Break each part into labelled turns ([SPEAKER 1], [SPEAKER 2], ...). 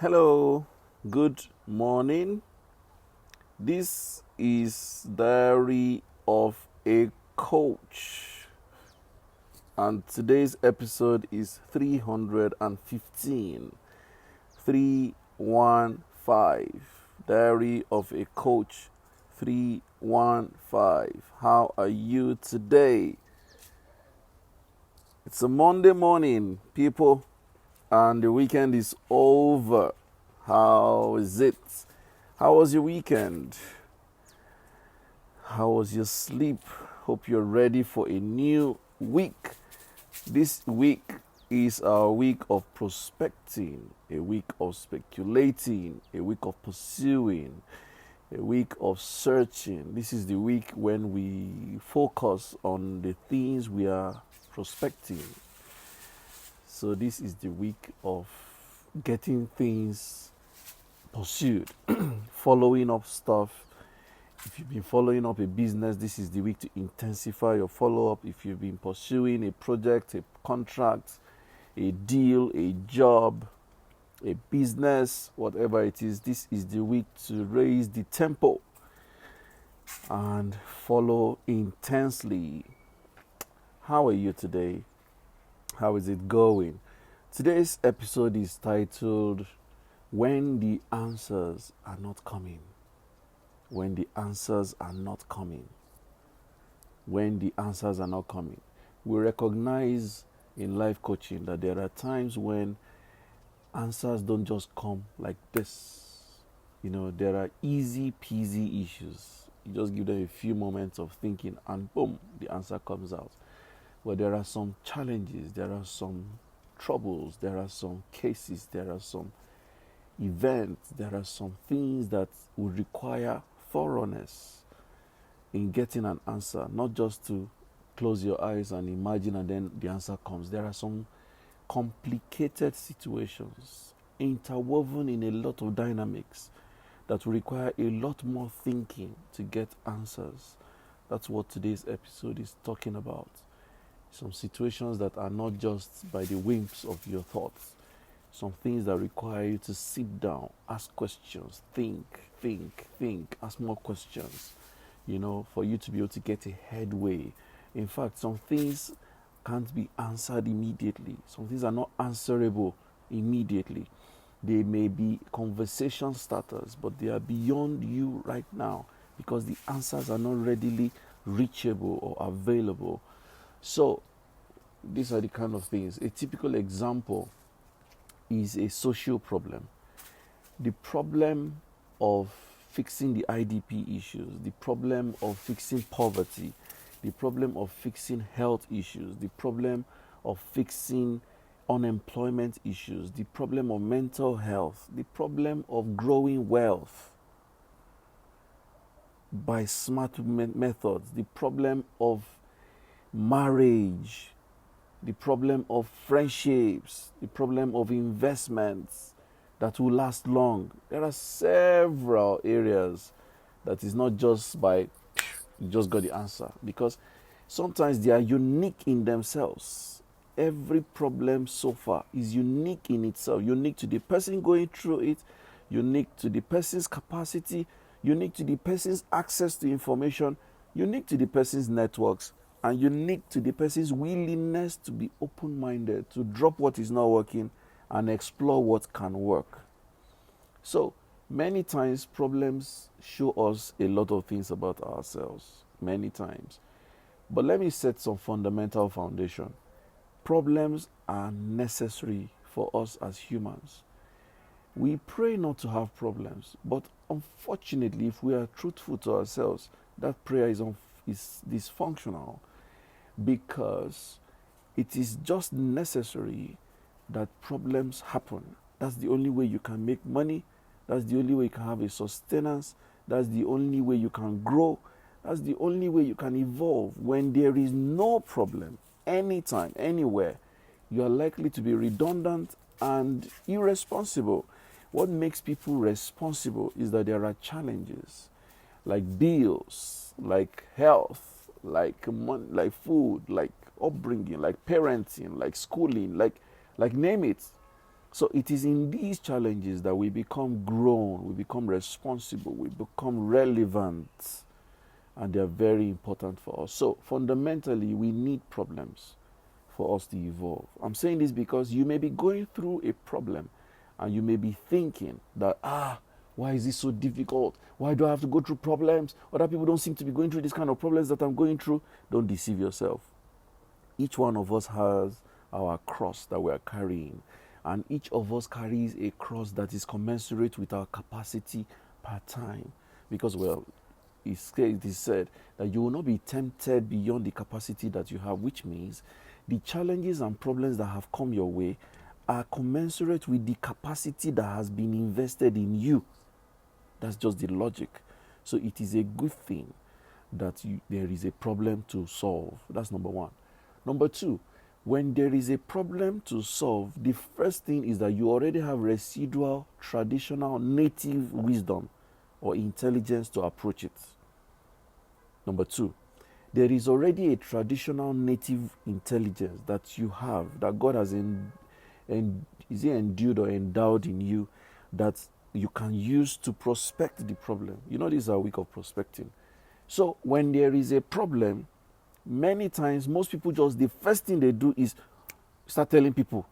[SPEAKER 1] Hello, good morning. This is Diary of a Coach, and today's episode is 315. 315. Diary of a Coach 315. How are you today? It's a Monday morning, people, and the weekend is over. How is it? How was your weekend? How was your sleep? Hope you're ready for a new week. This week is a week of prospecting, a week of speculating, a week of pursuing, a week of searching. This is the week when we focus on the things we are prospecting. So this is the week of getting things pursued, following up stuff. If you've been following up a business, this is the week to intensify your follow up. If you've been pursuing a project, a contract, a deal, a job, a business, whatever it is, this is the week to raise the tempo and follow intensely. How are you today? How is it going? Today's episode is titled When the Answers Are Not Coming. When the answers are not coming. When the answers are not coming. We recognize in life coaching that there are times when answers don't just come like this. There are easy peasy issues. You just give them a few moments of thinking and boom, the answer comes out. But there are some challenges, there are some troubles, there are some cases, there are some events, there are some things that would require thoroughness in getting an answer, not just to close your eyes and imagine and then the answer comes. There are some complicated situations interwoven in a lot of dynamics that will require a lot more thinking to get answers. That's what today's episode is talking about. Some situations that are not just by the whims of your thoughts. Some things that require you to sit down, ask questions, think, ask more questions, for you to be able to get a headway. In fact, some things can't be answered immediately. Some things are not answerable immediately. They may be conversation starters, but they are beyond you right now because the answers are not readily reachable or available. So, these are the kind of things. A typical example is a social problem. The problem of fixing the IDP issues, the problem of fixing poverty, the problem of fixing health issues, the problem of fixing unemployment issues, the problem of mental health, the problem of growing wealth by smart methods, the problem of marriage, the problem of friendships, the problem of investments that will last long. There are several areas that is not just by you just got the answer, because sometimes they are unique in themselves. Every problem so far is unique in itself, unique to the person going through it, unique to the person's capacity, unique to the person's access to information, unique to the person's networks, and unique to the person's willingness to be open-minded, to drop what is not working and explore what can work. So, many times problems show us a lot of things about ourselves, many times. But let me set some fundamental foundation. Problems are necessary for us as humans. We pray not to have problems, but unfortunately, if we are truthful to ourselves, that prayer is dysfunctional, because it is just necessary that problems happen. That's the only way you can make money. That's the only way you can have a sustenance. That's the only way you can grow. That's the only way you can evolve. When there is no problem, anytime, anywhere, you are likely to be redundant and irresponsible. What makes people responsible is that there are challenges like bills, like health, like money, like food, like upbringing, like parenting, like schooling, like name it. So it is in these challenges that we become grown, we become responsible, we become relevant, and they are very important for us. So fundamentally, we need problems for us to evolve. I'm saying this because you may be going through a problem and you may be thinking that, why is this so difficult? Why do I have to go through problems? Other people don't seem to be going through this kind of problems that I'm going through. Don't deceive yourself. Each one of us has our cross that we are carrying, and each of us carries a cross that is commensurate with our capacity per time. Because, well, it is said that you will not be tempted beyond the capacity that you have, which means the challenges and problems that have come your way are commensurate with the capacity that has been invested in you. That's just the logic. So it is a good thing that there is a problem to solve. That's number one. Number two, when there is a problem to solve, the first thing is that you already have residual, traditional, native wisdom or intelligence to approach it. Number two, there is already a traditional native intelligence that you have, that God has endued or endowed in you, that you can use to prospect the problem. You know, this is our week of prospecting. So when there is a problem, many times, most people just, the first thing they do is start telling people,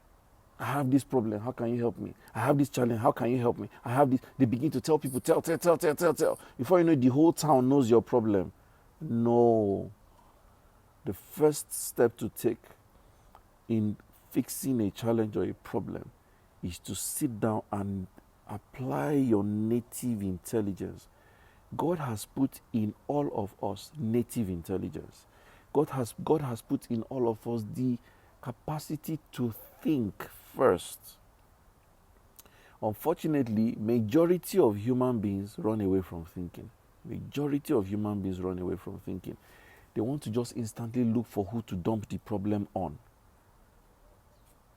[SPEAKER 1] I have this problem, how can you help me? I have this challenge, how can you help me? I have this. They begin to tell people, tell. Before you know it, the whole town knows your problem. No. The first step to take in fixing a challenge or a problem is to sit down and apply your native intelligence. God has put in all of us native intelligence. God has put in all of us the capacity to think first. Unfortunately, majority of human beings run away from thinking. Majority of human beings run away from thinking. They want to just instantly look for who to dump the problem on.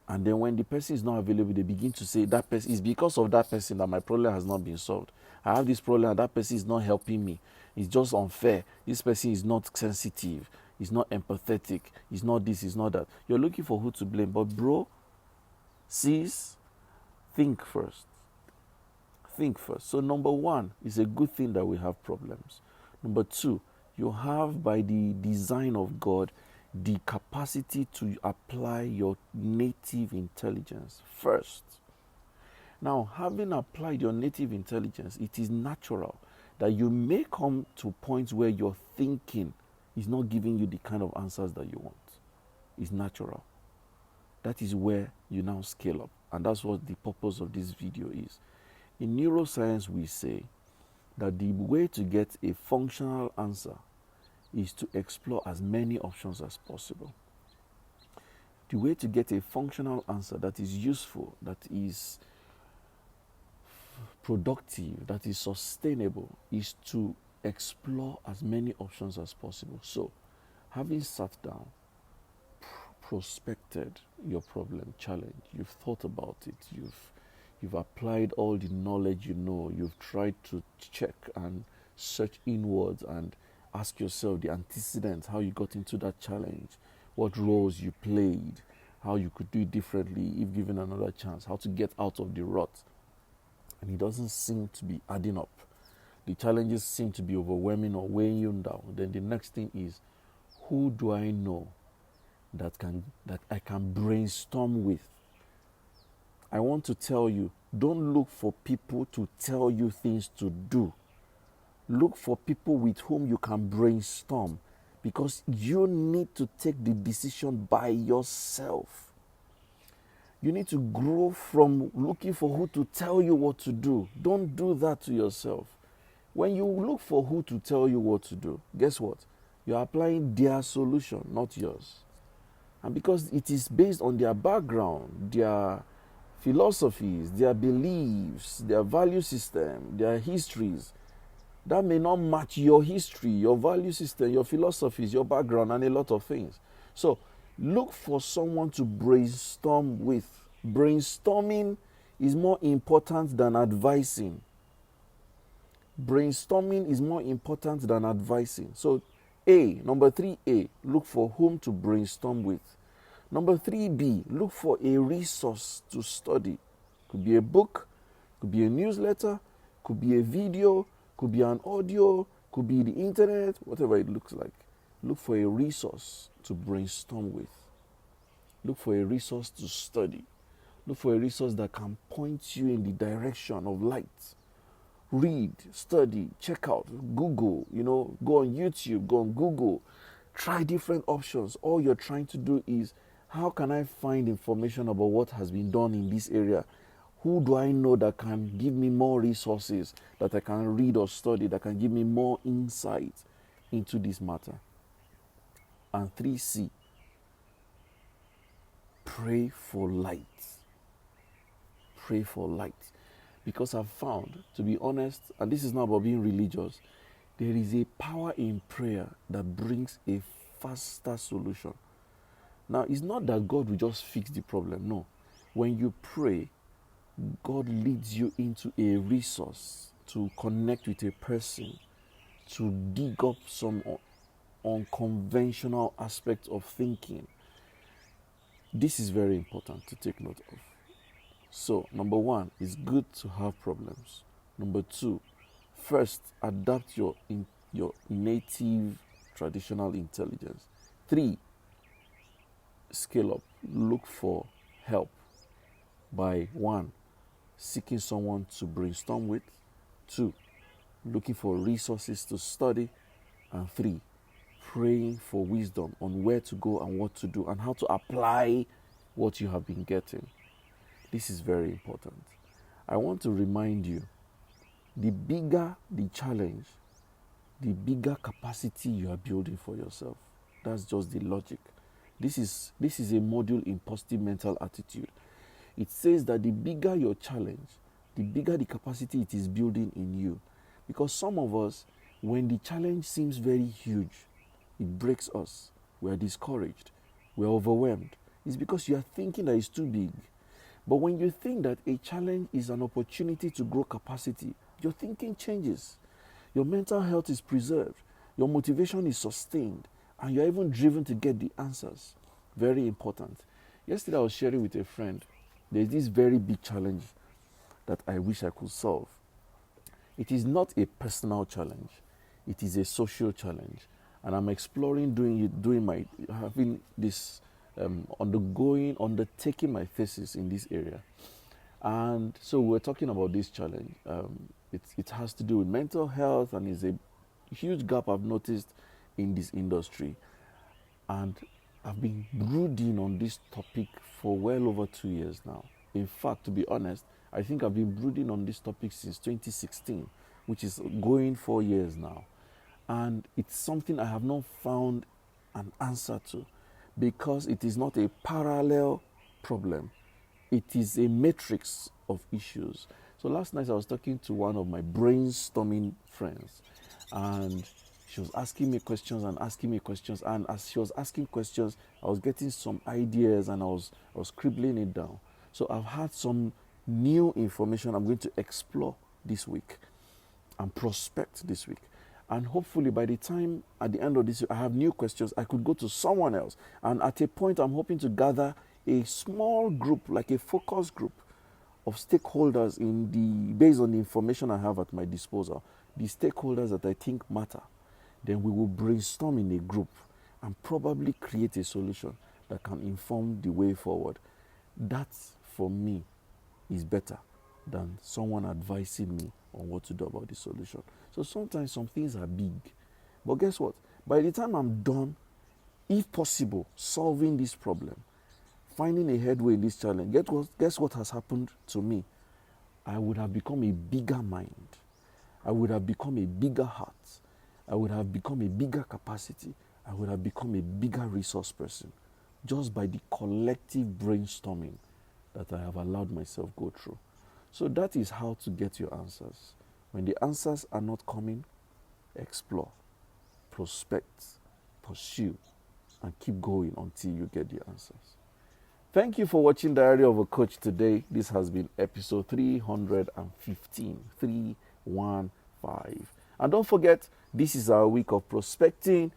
[SPEAKER 1] And then when the person is not available, they begin to say, that person is because of that person that my problem has not been solved. I have this problem and that person is not helping me. It's just unfair. This person is not sensitive. He's not empathetic. He's not this, he's not that. You're looking for who to blame. But bro, sis, think first. Think first. So number one, it's a good thing that we have problems. Number two, you have, by the design of God, the capacity to apply your native intelligence first. Now, having applied your native intelligence, it is natural that you may come to points where your thinking is not giving you the kind of answers that you want. It's natural. That is where you now scale up. And that's what the purpose of this video is. In neuroscience, we say that the way to get a functional answer is to explore as many options as possible. The way to get a functional answer that is useful, that is productive, that is sustainable, is to explore as many options as possible. So, having sat down, prospected your problem, challenge, you've thought about it, you've applied all the knowledge you know, you've tried to check and search inwards and ask yourself the antecedents, how you got into that challenge, what roles you played, how you could do it differently if given another chance, how to get out of the rut. And it doesn't seem to be adding up. The challenges seem to be overwhelming or weighing you down. Then the next thing is, who do I know that I can brainstorm with? I want to tell you, don't look for people to tell you things to do. Look for people with whom you can brainstorm, because you need to take the decision by yourself. You need to grow from looking for who to tell you what to do. Don't do that to yourself. When you look for who to tell you what to do, guess what? You're applying their solution, not yours. And because it is based on their background, their philosophies, their beliefs, their value system, their histories, that may not match your history, your value system, your philosophies, your background, and a lot of things. So look for someone to brainstorm with. Brainstorming is more important than advising. Brainstorming is more important than advising. So number 3A, look for whom to brainstorm with. Number 3B, look for a resource to study. Could be a book, could be a newsletter, could be a video, could be an audio, could be the internet, whatever it looks like. Look for a resource to brainstorm with. Look for a resource to study. Look for a resource that can point you in the direction of light. Read, study, check out, Google, go on YouTube, go on Google. Try different options. All you're trying to do is, how can I find information about what has been done in this area? Who do I know that can give me more resources that I can read or study, that can give me more insight into this matter? And 3C, pray for light. Pray for light. Because I've found, to be honest, and this is not about being religious, there is a power in prayer that brings a faster solution. Now, it's not that God will just fix the problem. No. When you pray, God leads you into a resource to connect with a person, to dig up some unconventional aspects of thinking. This is very important to take note of. So, number one, it's good to have problems. Number two, first, adapt your native traditional intelligence. 3, scale up. Look for help by 1, seeking someone to brainstorm with. 2, looking for resources to study. And 3, praying for wisdom on where to go and what to do and how to apply what you have been getting. This is very important. I want to remind you, the bigger the challenge, the bigger capacity you are building for yourself. That's just the logic. This is a module in positive mental attitude. It says that the bigger your challenge, the bigger the capacity it is building in you. Because some of us, when the challenge seems very huge, it breaks us. We are discouraged. We are overwhelmed. It's because you are thinking that it's too big. But when you think that a challenge is an opportunity to grow capacity, your thinking changes. Your mental health is preserved. Your motivation is sustained. And you're even driven to get the answers. Very important. Yesterday I was sharing with a friend, there's this very big challenge that I wish I could solve. It is not a personal challenge. It is a social challenge. And I'm exploring having this undertaking my thesis in this area. And so we're talking about this challenge. It has to do with mental health, and is a huge gap I've noticed in this industry. And I've been brooding on this topic for well over 2 years now. In fact, to be honest, I think I've been brooding on this topic since 2016, which is going 4 years now. And it's something I have not found an answer to, because it is not a parallel problem. It is a matrix of issues. So last night I was talking to one of my brainstorming friends, and she was asking me questions. And as she was asking questions, I was getting some ideas, and I was scribbling it down. So I've had some new information I'm going to explore this week and prospect this week. And hopefully by the time at the end of this, I have new questions, I could go to someone else. And at a point, I'm hoping to gather a small group, like a focus group of stakeholders based on the information I have at my disposal, the stakeholders that I think matter. Then we will brainstorm in a group and probably create a solution that can inform the way forward. That, for me, is better than someone advising me on what to do about the solution. So sometimes some things are big. But guess what? By the time I'm done, if possible, solving this problem, finding a headway in this challenge, guess what has happened to me? I would have become a bigger mind. I would have become a bigger heart. I would have become a bigger capacity. I would have become a bigger resource person, just by the collective brainstorming that I have allowed myself go through. So that is how to get your answers. When the answers are not coming, explore, prospect, pursue, and keep going until you get the answers. Thank you for watching Diary of a Coach today. This has been episode 315. And don't forget, this is our week of prospecting,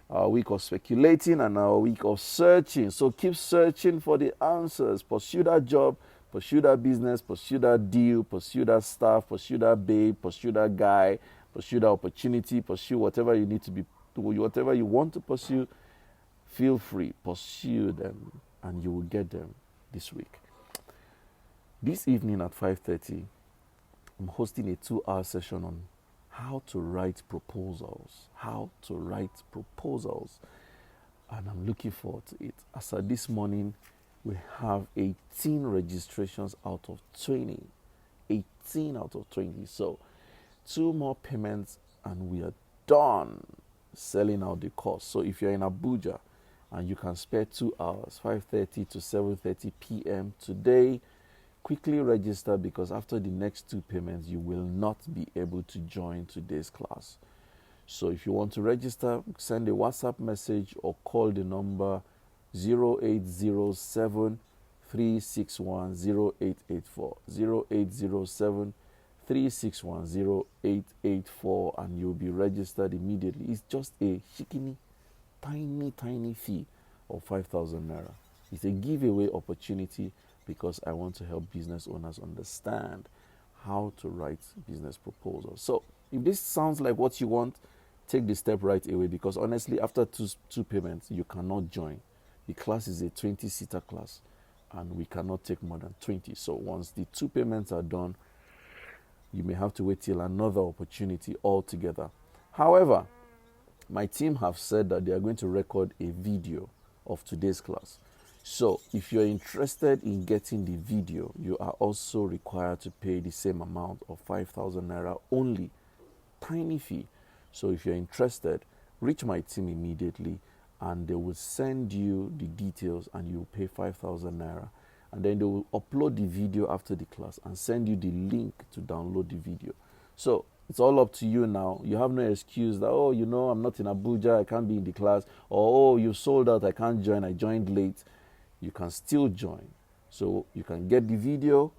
[SPEAKER 1] our week of speculating, and our week of searching. So keep searching for the answers. Pursue that job, Pursue that business, pursue that deal, pursue that staff, pursue that babe, pursue that guy, pursue that opportunity, pursue whatever you need to be, whatever you want to pursue. Feel free, pursue them, and you will get them this week. This evening at 5:30, I'm hosting a 2-hour session on how to write proposals. How to write proposals. And I'm looking forward to it. As of this morning, we have 18 registrations out of 20. 18 out of 20. So 2 more payments and we are done selling out the course. So if you're in Abuja and you can spare 2 hours, 5:30 to 7:30 p.m. today, quickly register, because after the next 2 payments, you will not be able to join today's class. So if you want to register, send a WhatsApp message or call the number 0807 361 0884. 0807 361 0884, and you'll be registered immediately. It's just a shikini, tiny fee of 5,000 naira. It's a giveaway opportunity because I want to help business owners understand how to write business proposals. So if this sounds like what you want, take the step right away, because honestly, after two payments, you cannot join. The class is a 20-seater class, and we cannot take more than 20. So once the 2 payments are done, you may have to wait till another opportunity altogether. However, my team have said that they are going to record a video of today's class. So if you're interested in getting the video, you are also required to pay the same amount of 5,000 naira only. Tiny fee. So if you're interested, reach my team immediately and they will send you the details and you'll pay 5,000 naira. And then they will upload the video after the class and send you the link to download the video. So it's all up to you now. You have no excuse that, oh, I'm not in Abuja, I can't be in the class. Or, oh, you sold out, I can't join, I joined late. You can still join. So you can get the video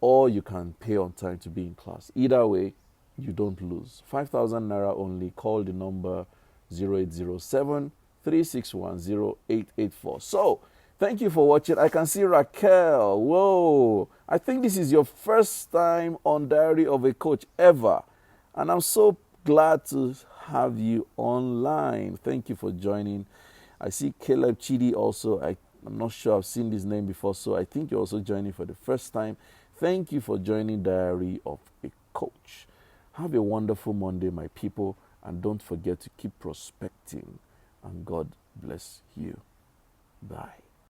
[SPEAKER 1] or you can pay on time to be in class. Either way, you don't lose. 5,000 naira only. Call the number 0807 361 0884. So, thank you for watching. I can see Raquel. Whoa. I think this is your first time on Diary of a Coach ever. And I'm so glad to have you online. Thank you for joining. I see Caleb Chidi also. I'm not sure I've seen this name before, so I think you're also joining for the first time. Thank you for joining Diary of a Coach. Have a wonderful Monday, my people, and don't forget to keep prospecting. And God bless you. Bye.